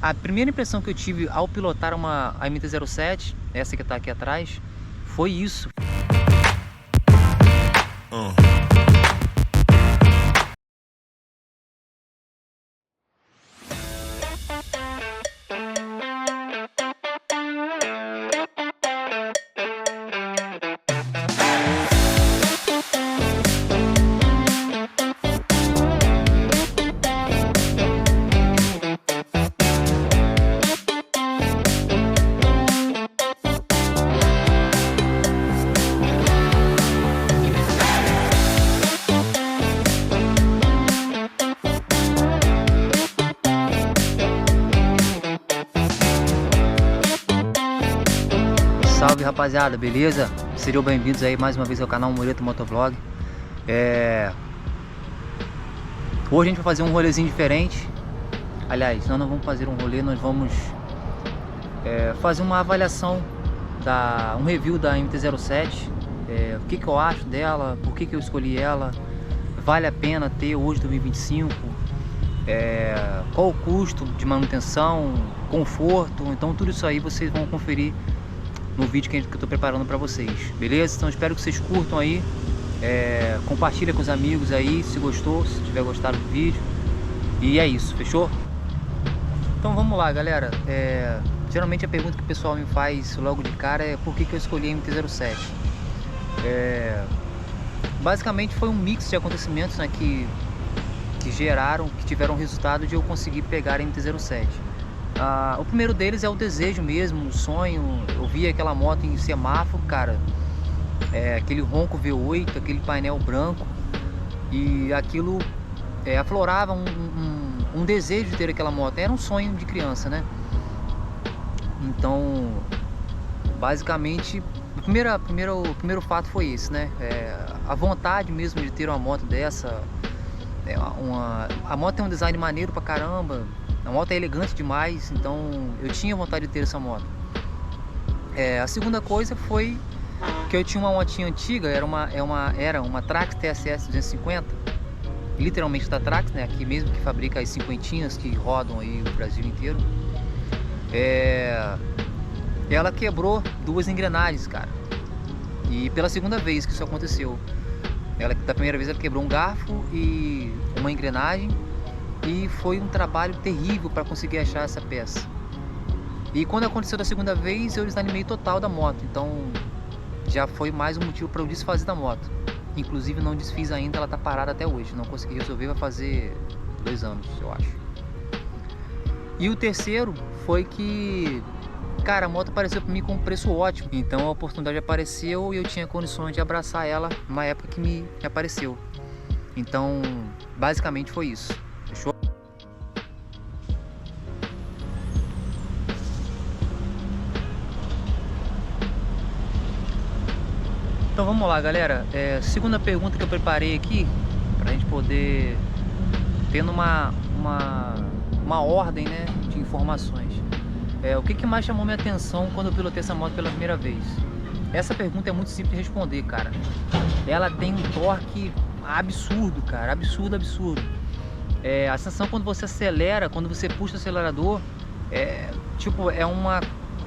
A primeira impressão que eu tive ao pilotar uma MT-07, essa que está aqui atrás, foi isso. Salve rapaziada, beleza? Sejam bem-vindos aí mais uma vez ao canal Moreto Motovlog. Hoje a gente vai fazer um rolezinho diferente. Aliás, nós não vamos fazer um rolê, nós vamos fazer uma avaliação, um review da MT-07. O que eu acho dela, por que eu escolhi ela, vale a pena ter hoje 2025, qual o custo de manutenção, conforto. Então tudo isso aí vocês vão conferir no vídeo que eu estou preparando para vocês, beleza? Então espero que vocês curtam aí, compartilha com os amigos aí se gostou, se tiver gostado do vídeo, e é isso, fechou? Então vamos lá, galera. Geralmente a pergunta que o pessoal me faz logo de cara é por que eu escolhi a MT-07. Basicamente foi um mix de acontecimentos, né, que tiveram o resultado de eu conseguir pegar a MT-07. O primeiro deles é o desejo mesmo, o sonho. Eu vi aquela moto em semáforo, cara, aquele ronco V8, aquele painel branco, e aquilo aflorava um desejo de ter aquela moto. Era um sonho de criança, né? Então, basicamente, o primeiro fato foi esse, né? A vontade mesmo de ter uma moto dessa. A moto tem um design maneiro pra caramba. A moto é elegante demais, então eu tinha vontade de ter essa moto. A segunda coisa foi que eu tinha uma motinha antiga, era uma Trax TSS 250, literalmente da Trax, né? Aqui mesmo, que fabrica as cinquentinhas que rodam aí o Brasil inteiro. Ela quebrou duas engrenagens, cara. E pela segunda vez que isso aconteceu. Da primeira vez ela quebrou um garfo e uma engrenagem. E foi um trabalho terrível para conseguir achar essa peça. E quando aconteceu da segunda vez, eu desanimei total da moto. Então já foi mais um motivo para eu desfazer da moto. Inclusive não desfiz ainda, ela tá parada até hoje. Não consegui resolver, vai fazer 2 anos, eu acho. E o terceiro foi que, cara, a moto apareceu para mim com um preço ótimo. Então a oportunidade apareceu e eu tinha condições de abraçar ela numa época que me apareceu. Então basicamente foi isso. Fechou? Então vamos lá, galera. Segunda pergunta que eu preparei aqui, pra gente poder ter uma ordem, né, de informações. O que mais chamou minha atenção quando eu pilotei essa moto pela primeira vez? Essa pergunta é muito simples de responder, cara. Ela tem um torque absurdo, cara, absurdo. A sensação quando você acelera, quando você puxa o acelerador, é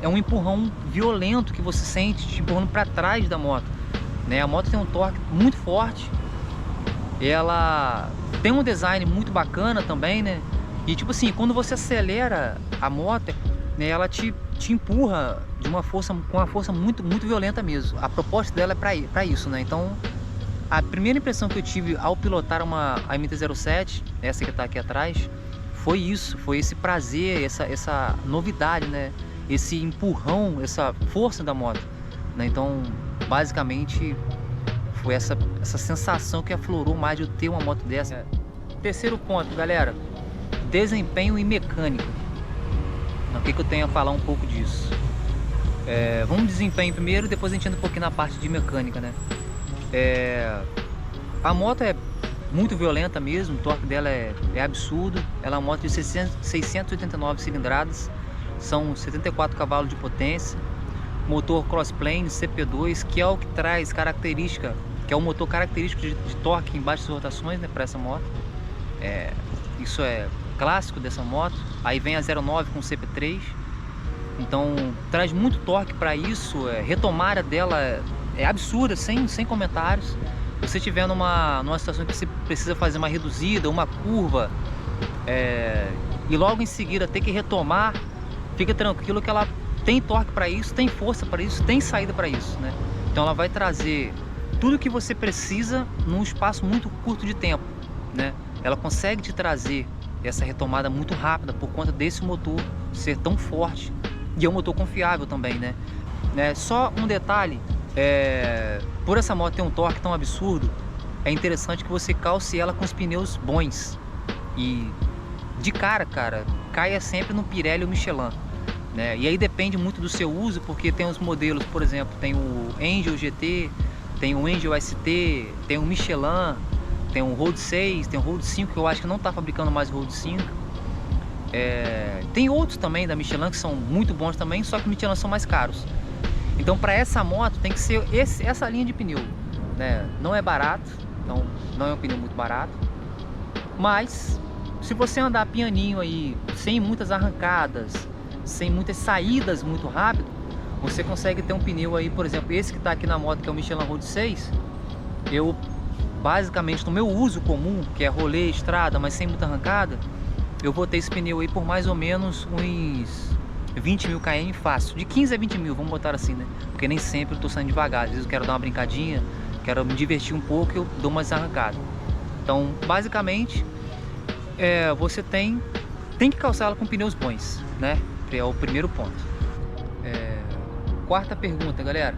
um empurrão violento que você sente, te empurrando para trás da moto, né? A moto tem um torque muito forte, ela tem um design muito bacana também, né? E tipo assim, quando você acelera a moto, né, ela te empurra com uma força muito violenta mesmo. A proposta dela é para isso, né? Então a primeira impressão que eu tive ao pilotar a MT-07, essa que está aqui atrás, foi isso, foi esse prazer, essa novidade, né? Esse empurrão, essa força da moto, né? Então, basicamente, foi essa sensação que aflorou mais de eu ter uma moto dessa. Terceiro ponto, galera, desempenho e mecânica. O que eu tenho a falar um pouco disso? Vamos de desempenho primeiro, depois a gente entra um pouquinho na parte de mecânica, né? A moto é muito violenta mesmo, o torque dela é absurdo. Ela é uma moto de 689 cilindradas, são 74 cavalos de potência, motor crossplane CP2, que é o que traz característica, que é o motor característico de torque em baixas rotações, né, para essa moto. Isso é clássico dessa moto. Aí vem a 09 com CP3. Então traz muito torque para isso. Retomada dela é absurda, sem comentários. Se você estiver numa situação que você precisa fazer uma reduzida, uma curva, e logo em seguida ter que retomar, fica tranquilo que ela tem torque para isso, tem força para isso, tem saída para isso, né? Então ela vai trazer tudo que você precisa num espaço muito curto de tempo, né? Ela consegue te trazer essa retomada muito rápida por conta desse motor ser tão forte, e é um motor confiável também, né? Só um detalhe, por essa moto ter um torque tão absurdo, é interessante que você calce ela com os pneus bons. E de cara, caia sempre no Pirelli ou Michelin, né? E aí depende muito do seu uso, porque tem os modelos, por exemplo, tem o Angel GT, tem o Angel ST, tem o Michelin, tem o Road 6, tem o Road 5, que eu acho que não está fabricando mais o Road 5. Tem outros também da Michelin que são muito bons também, só que os Michelin são mais caros. Então para essa moto tem que ser essa linha de pneu, né? Não é barato, então não é um pneu muito barato, mas se você andar pianinho aí, sem muitas arrancadas, sem muitas saídas muito rápido, você consegue ter um pneu aí, por exemplo, esse que está aqui na moto, que é o Michelin Road 6. Eu basicamente, no meu uso comum, que é rolê, estrada, mas sem muita arrancada, eu vou ter esse pneu aí por mais ou menos uns 20 mil km fácil, de 15 a 20 mil, vamos botar assim, né? Porque nem sempre eu tô saindo devagar, às vezes eu quero dar uma brincadinha, quero me divertir um pouco, eu dou umas arrancadas. Então, basicamente, você tem que calçar ela com pneus bons, né? É o primeiro ponto. Quarta pergunta, galera,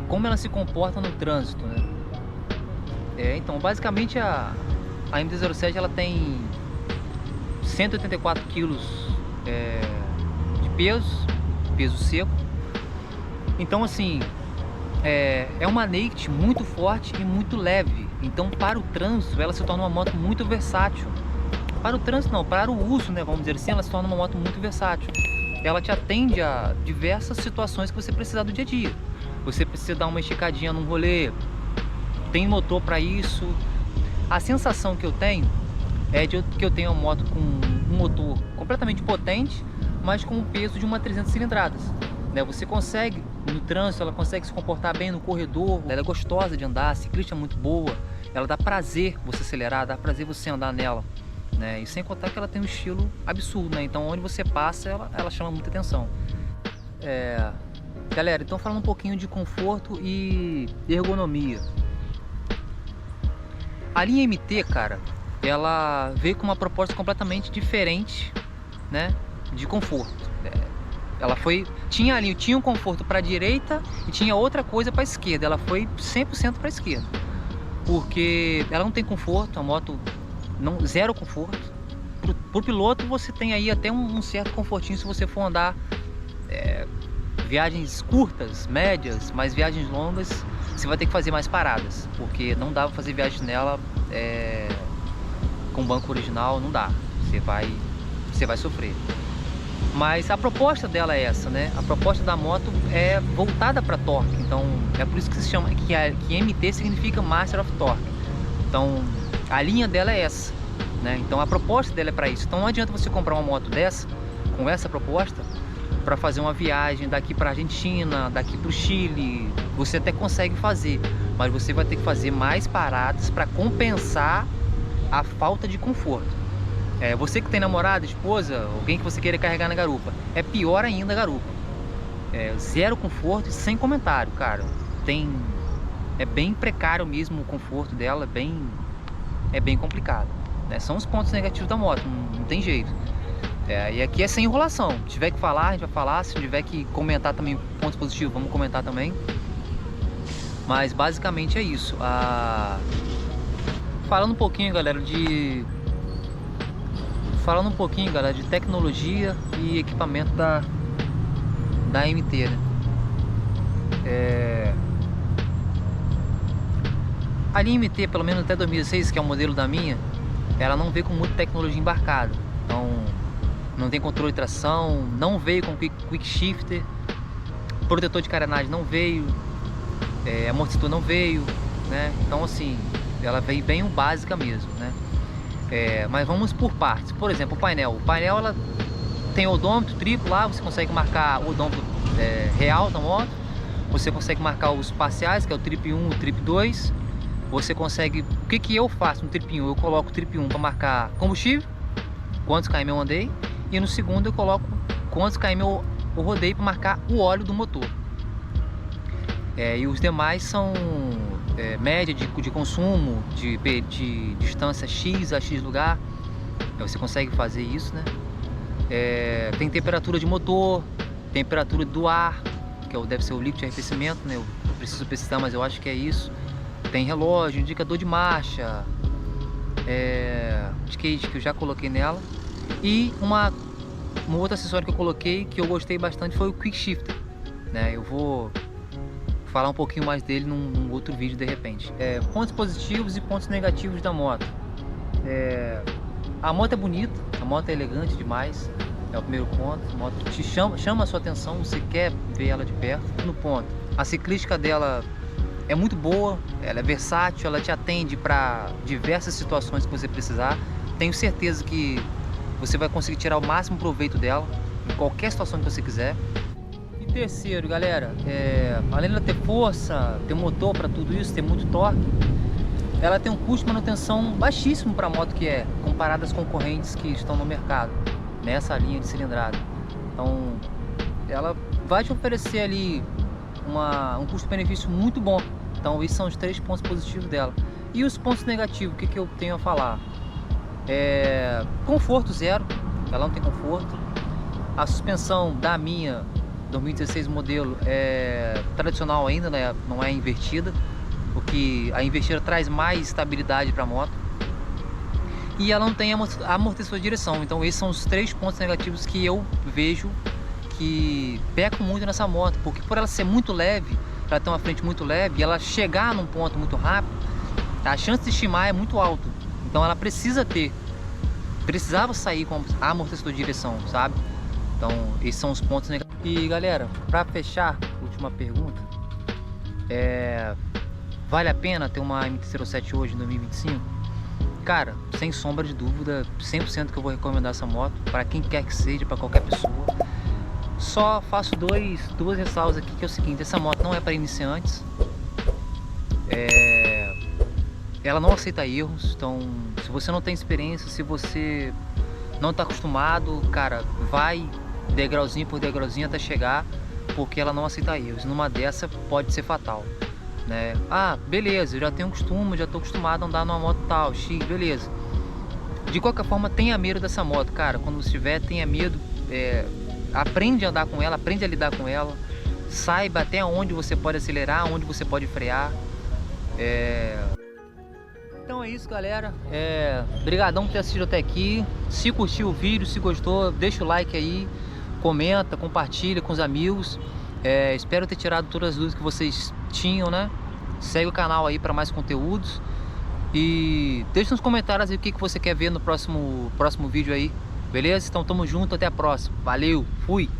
como ela se comporta no trânsito, né? Então, basicamente a MT-07 ela tem 184 kg de peso seco. Então, assim, é uma naked muito forte e muito leve. Então, para o trânsito, ela se torna uma moto muito versátil. Para o trânsito não, para o uso, né, vamos dizer assim, ela se torna uma moto muito versátil. Ela te atende a diversas situações que você precisar do dia a dia. Você precisa dar uma esticadinha num rolê, tem motor para isso. A sensação que eu tenho é de que eu tenho uma moto com um motor completamente potente, mas com o peso de uma 300 cilindradas, né? Você consegue, no trânsito, ela consegue se comportar bem no corredor, ela é gostosa de andar, a ciclista é muito boa, ela dá prazer você acelerar, dá prazer você andar nela, né? E sem contar que ela tem um estilo absurdo, né? Então onde você passa, ela chama muita atenção. Galera, então falando um pouquinho de conforto e ergonomia. A linha MT, cara, ela veio com uma proposta completamente diferente, né, de conforto. Tinha um conforto para a direita e tinha outra coisa para a esquerda. Ela foi 100% para a esquerda, porque ela não tem conforto, a moto zero conforto. Pro piloto você tem aí até um certo confortinho se você for andar viagens curtas, médias, mas viagens longas você vai ter que fazer mais paradas, porque não dá pra fazer viagem nela com banco original, não dá, você vai sofrer. Mas a proposta dela é essa, né? A proposta da moto é voltada para torque, então é por isso que se chama que MT significa Master of Torque. Então a linha dela é essa, né? Então a proposta dela é para isso. Então não adianta você comprar uma moto dessa com essa proposta para fazer uma viagem daqui para Argentina, daqui para o Chile. Você até consegue fazer, mas você vai ter que fazer mais paradas para compensar a falta de conforto. Você que tem namorada, esposa, alguém que você queira carregar na garupa, é pior ainda a garupa. Zero conforto e sem comentário, cara. É bem precário mesmo o conforto dela, é bem complicado, né? São os pontos negativos da moto, não tem jeito. E aqui é sem enrolação. Se tiver que falar, a gente vai falar. Se tiver que comentar também pontos positivos, vamos comentar também. Mas basicamente é isso. Falando um pouquinho, galera, de tecnologia e equipamento da MT, né? A linha MT, pelo menos até 2006, que é o modelo da minha, ela não veio com muita tecnologia embarcada. Então não tem controle de tração, não veio com quick shifter, protetor de carenagem não veio, amortecedor não veio, né? Então assim, ela veio bem o básica mesmo, né? Mas vamos por partes. Por exemplo, o painel ela tem odômetro triplo lá, você consegue marcar o odômetro real da moto, você consegue marcar os parciais, que é o trip 1, o trip 2. Você consegue, o que eu faço no trip 1? Eu coloco o trip 1 para marcar combustível, quantos km eu andei, e no segundo eu coloco quantos km eu rodei para marcar o óleo do motor. E os demais são média de consumo, de distância X a X lugar. Você consegue fazer isso, né? Tem temperatura de motor, temperatura do ar, que deve ser o líquido de arrefecimento, né? Eu preciso pesquisar, mas eu acho que é isso. Tem relógio, indicador de marcha, skate que eu já coloquei nela. E um outro acessório que eu coloquei, que eu gostei bastante, foi o Quick Shifter, né? Eu vou falar um pouquinho mais dele num outro vídeo de repente. Pontos positivos e pontos negativos da moto. A moto é bonita, a moto é elegante demais, é o primeiro ponto. A moto te chama a sua atenção, você quer ver ela de perto. No ponto, a ciclística dela é muito boa, ela é versátil, ela te atende para diversas situações que você precisar. Tenho certeza que você vai conseguir tirar o máximo proveito dela em qualquer situação que você quiser. E terceiro, galera, além de ela ter força, ter motor para tudo isso, ter muito torque, ela tem um custo de manutenção baixíssimo para a moto que comparado às concorrentes que estão no mercado nessa linha de cilindrada. Então ela vai te oferecer ali um custo-benefício muito bom. Então esses são os 3 pontos positivos dela. E os pontos negativos, o que eu tenho a falar? Conforto zero, ela não tem conforto. A suspensão da minha 2016 modelo é tradicional ainda, né? Não é invertida, porque a invertida traz mais estabilidade para a moto. E ela não tem amortecedor de direção. Então esses são os 3 pontos negativos que eu vejo que pecam muito nessa moto, porque por ela ser muito leve, ela tem uma frente muito leve, e ela chegar num ponto muito rápido, a chance de estimar é muito alta. Então ela precisava sair com amortecedor de direção, sabe? Então esses são os pontos negativos. E galera, para fechar, última pergunta, vale a pena ter uma MT-07 hoje em 2025? Cara, sem sombra de dúvida, 100% que eu vou recomendar essa moto para quem quer que seja, para qualquer pessoa. Só faço duas ressalvas aqui, que é o seguinte: essa moto não é para iniciantes, ela não aceita erros. Então se você não tem experiência, se você não está acostumado, cara, vai degrauzinho por degrauzinho até chegar, porque ela não aceita erros. Numa dessa pode ser fatal, né? Beleza, eu já tenho costume, já estou acostumado a andar numa moto tal, X, beleza. De qualquer forma, tenha medo dessa moto, cara. Quando você tiver, tenha medo, aprende a andar com ela, aprende a lidar com ela, saiba até onde você pode acelerar, onde você pode frear. Então é isso, galera. Brigadão por ter assistido até aqui. Se curtiu o vídeo, se gostou, deixa o like aí, comenta, compartilha com os amigos. Espero ter tirado todas as dúvidas que vocês tinham, né? Segue o canal aí para mais conteúdos. E deixa nos comentários aí o que você quer ver no próximo vídeo aí. Beleza? Então tamo junto, até a próxima. Valeu, fui!